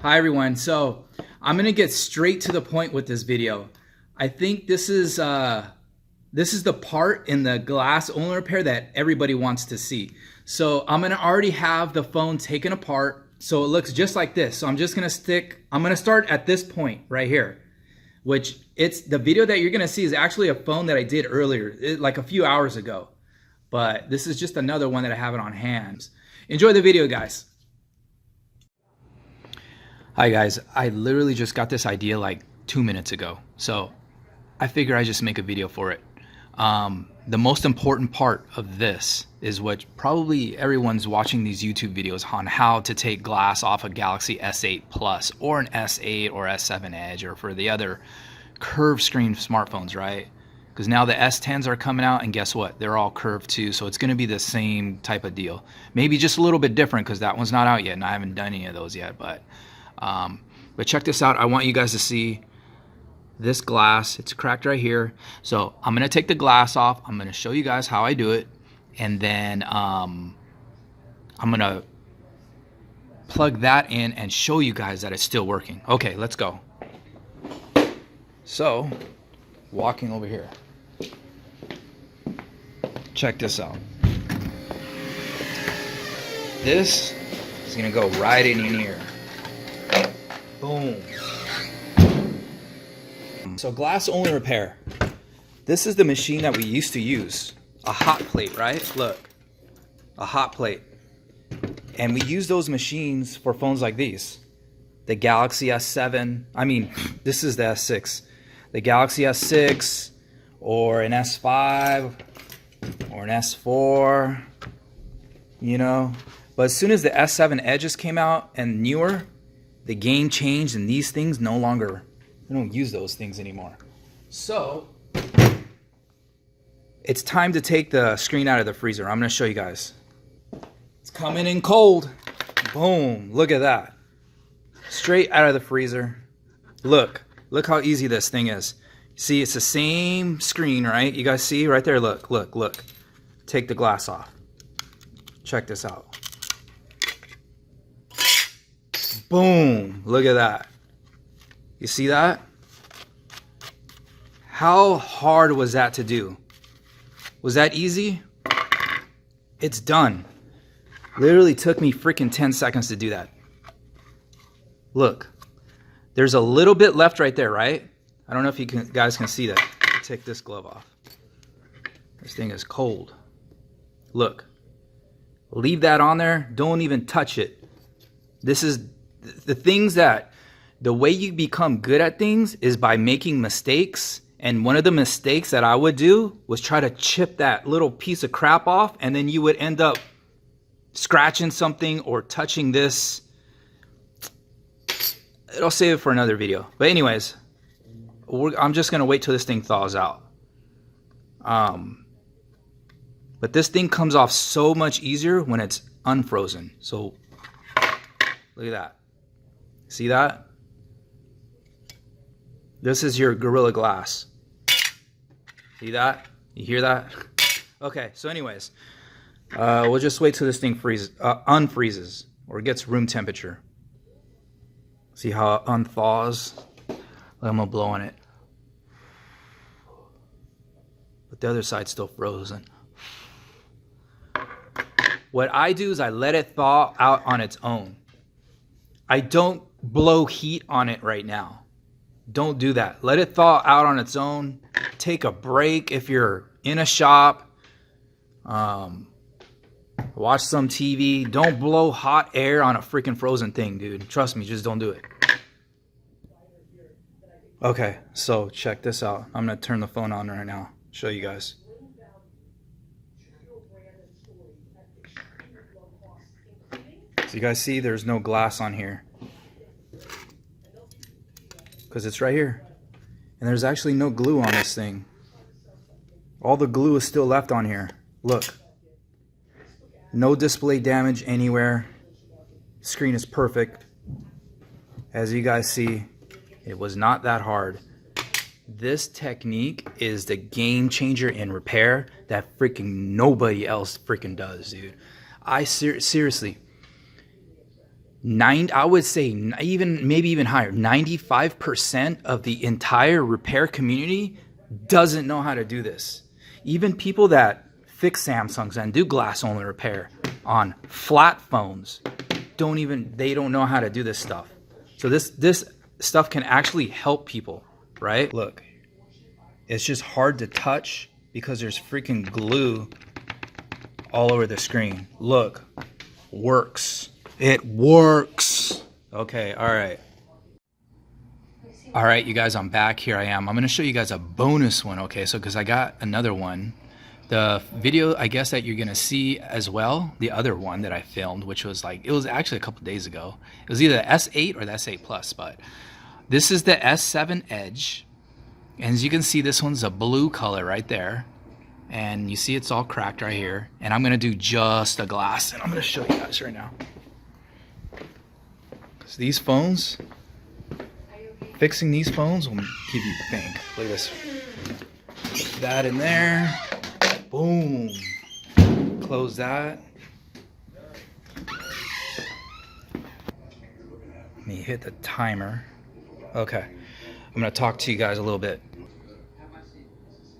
Hi everyone. So I'm gonna get straight to the point with this video. I think this is the part in the glass only repair that everybody wants to see. So I'm gonna already have the phone taken apart so it looks just like this. So I'm gonna start at this point right here, which it's the video that you're gonna see is actually a phone that I did earlier, like a few hours ago. But this is just another one that I have it on hand. Enjoy the video, guys. Hi guys, I literally just got this idea like 2 minutes ago, so I figure I just make a video for it. The most important part of this is what probably everyone's watching these YouTube videos on how to take glass off a Galaxy S8 Plus or an S8 or S7 Edge, or for the other curved screen smartphones, right? Because now the S10s are coming out, and guess what? They're all curved too, so it's going to be the same type of deal. Maybe just a little bit different because that one's not out yet and I haven't done any of those yet, but check this out. I want you guys to see this glass. It's cracked right here. So I'm gonna take the glass off. I'm gonna show you guys how I do it, and then I'm gonna plug that in and show you guys that it's still working. Okay, let's go. So walking over here, check this out. This is gonna go right in here. Boom. So glass only repair. This is the machine that we used to use. A hot plate, right? Look, a hot plate. And we use those machines for phones like these. The Galaxy S7, this is the S6. The Galaxy S6 or an S5 or an S4, you know. But as soon as the S7 Edges came out and newer, the game changed, and these things no longer, we don't use those things anymore. So it's time to take the screen out of the freezer. I'm gonna show you guys. It's coming in cold. Boom, look at that. Straight out of the freezer. Look how easy this thing is. See, it's the same screen, right? You guys see right there, look. Take the glass off. Check this out. Boom, look at that. You see that? How hard was that to do? Was that easy? It's done. Literally took me freaking 10 seconds to do that. Look, there's a little bit left right there, right? I don't know if you guys can see that. Take this glove off. This thing is cold. Look, leave that on there. Don't even touch it. This is the things that, the way you become good at things is by making mistakes. And one of the mistakes that I would do was try to chip that little piece of crap off, and then you would end up scratching something or touching this. I'll save it for another video. But anyways, I'm just going to wait till this thing thaws out. But this thing comes off so much easier when it's unfrozen. So look at that. See that? This is your Gorilla Glass. See that? You hear that? Okay, so anyways, we'll just wait till this thing unfreezes or gets room temperature. See how it unthaws? I'm gonna blow on it. But the other side's still frozen. What I do is I let it thaw out on its own. I don't blow heat on it right now. Don't do that. Let it thaw out on its own. Take a break if you're in a shop. Watch some TV. Don't blow hot air on a freaking frozen thing, dude. Trust me, just don't do it. Okay, so check this out. I'm gonna turn the phone on right now. Show you guys. So you guys see there's no glass on here, because it's right here. And there's actually no glue on this thing. All the glue is still left on here. Look. No display damage anywhere. Screen is perfect. As you guys see, it was not that hard. This technique is the game changer in repair that freaking nobody else freaking does, dude. Seriously, I would say even maybe even higher, 95% of the entire repair community doesn't know how to do this. Even people that fix Samsungs and do glass only repair on flat phones they don't know how to do this stuff. So this stuff can actually help people, right? Look, it's just hard to touch because there's freaking glue all over the screen. Look, works. It works. Okay, all right. All right, you guys, I'm back. Here I am. I'm going to show you guys a bonus one, okay? So, because I got another one. The video, I guess, that you're going to see as well, the other one that I filmed, which was like, it was actually a couple days ago. It was either the S8 or the S8 Plus, but this is the S7 Edge. And as you can see, this one's a blue color right there. And you see it's all cracked right here. And I'm going to do just a glass, and I'm going to show you guys right now. So these phones, fixing these phones will give you bank. Look at this. Put that in there. Boom. Close that. Let me hit the timer. Okay. I'm going to talk to you guys a little bit.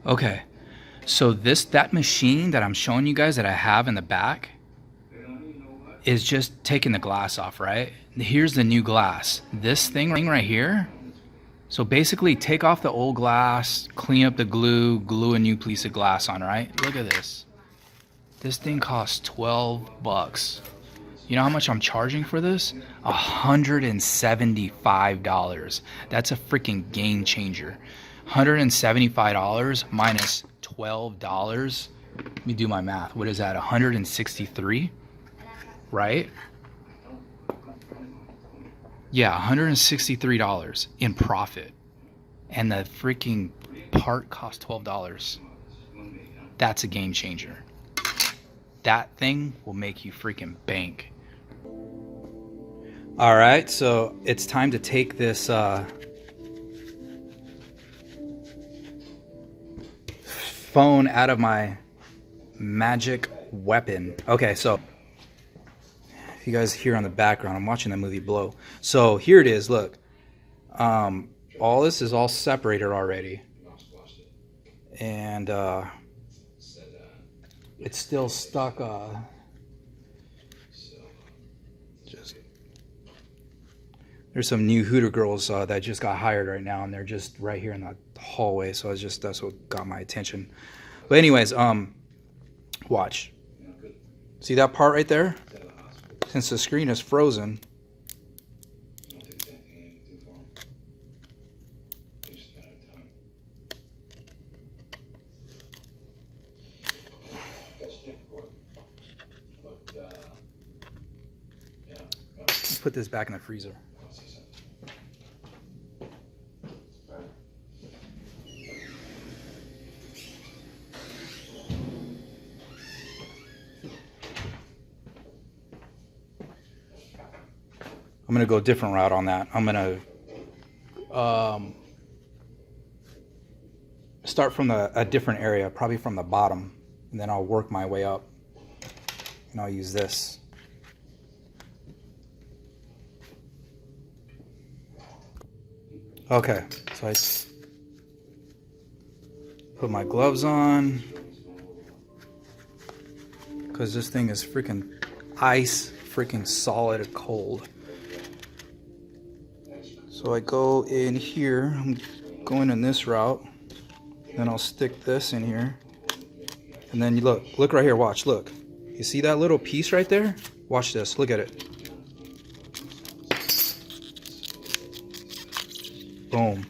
Okay. So that machine that I'm showing you guys that I have in the back is just taking the glass off, right? Here's the new glass. This thing right here. So basically take off the old glass, clean up the glue a new piece of glass on, right? Look at this. This thing costs 12 bucks. You know how much I'm charging for this? $175. That's a freaking game changer. $175 minus $12. Let me do my math. What is that? 163, right? Yeah, $163 in profit. And the freaking part cost $12. That's a game changer. That thing will make you freaking bank. All right, so it's time to take this phone out of my magic weapon. Okay, so you guys hear on the background, I'm watching the movie Blow. So here it is. Look, all this is all separated already, and it's still stuck. There's some new Hooter girls that just got hired right now, and they're just right here in the hallway. So that's what got my attention. But anyways, watch. See that part right there? Since the screen is frozen, let's put this back in the freezer. I'm going to go a different route on that. I'm going to start from a different area, probably from the bottom, and then I'll work my way up, and I'll use this. Okay, so I put my gloves on, because this thing is freaking ice, freaking solid cold. So I go in here, I'm going in this route, then I'll stick this in here, and then you look right here, watch, look. You see that little piece right there? Watch this, look at it. Boom,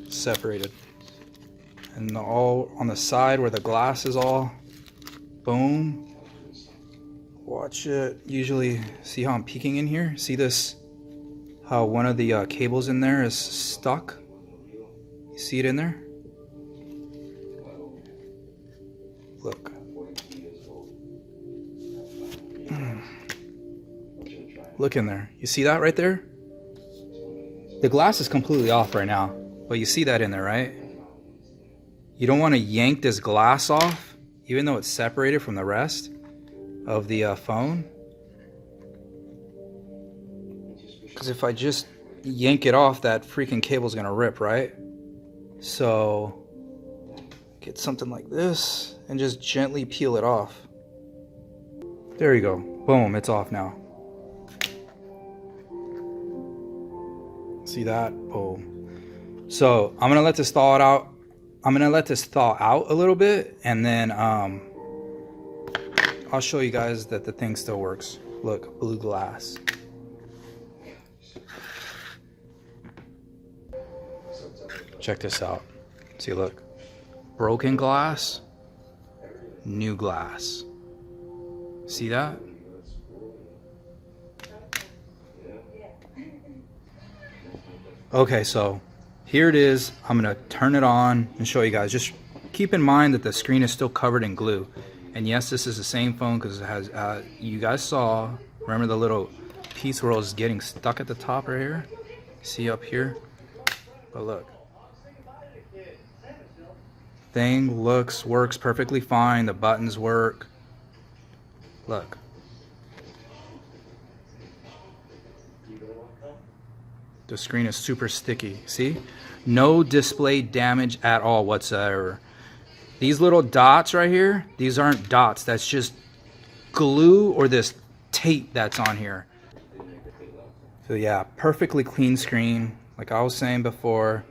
separated. And all on the side where the glass is all, boom. Watch it, usually, see how I'm peeking in here? See this? How one of the cables in there is stuck. You see it in there? Look. Look in there. You see that right there? The glass is completely off right now, but you see that in there, right? You don't want to yank this glass off, even though it's separated from the rest of the phone. if I just yank it off, that freaking cable's gonna rip, right? So get something like this and just gently peel it off. There you go. Boom, it's off now. See that? Boom. So I'm gonna let this thaw it out. I'm gonna let this thaw out a little bit, and then I'll show you guys that the thing still works. Look, blue glass. Check this out. See, look. Broken glass, new glass. See that? Okay, so here it is. I'm gonna turn it on and show you guys. Just keep in mind that the screen is still covered in glue. And yes, this is the same phone because it has, you guys saw, remember the little piece where it was getting stuck at the top right here? See up here? But look. Thing works perfectly fine. The buttons work. Look. The screen is super sticky. See? No display damage at all whatsoever. These little dots right here, these aren't dots. That's just glue or this tape that's on here. So yeah, perfectly clean screen. Like I was saying before,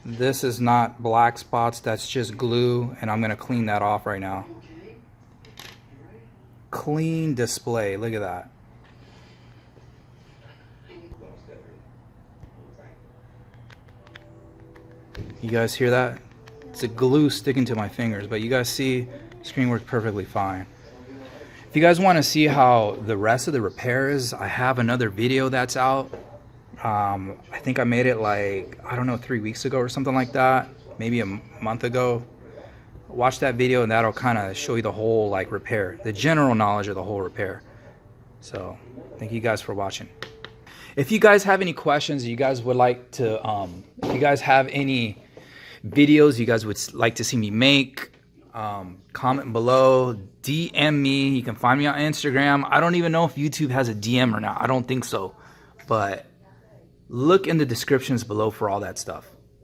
this is not black spots, that's just glue, and I'm gonna clean that off right now. Clean display, look at that. You guys hear that? It's a glue sticking to my fingers, but you guys see, the screen works perfectly fine. If you guys wanna see how the rest of the repair is, I have another video that's out. I think I made it like, I don't know, 3 weeks ago or something like that, maybe a month ago. Watch that video and that'll kind of show you the whole like repair, the general knowledge of the whole repair. So thank you guys for watching. If you guys have any questions, you guys would like to, if you guys have any videos you guys would like to see me make, comment below, DM me. You can find me on Instagram. I don't even know if YouTube has a DM or not. I don't think so, but look in the descriptions below for all that stuff.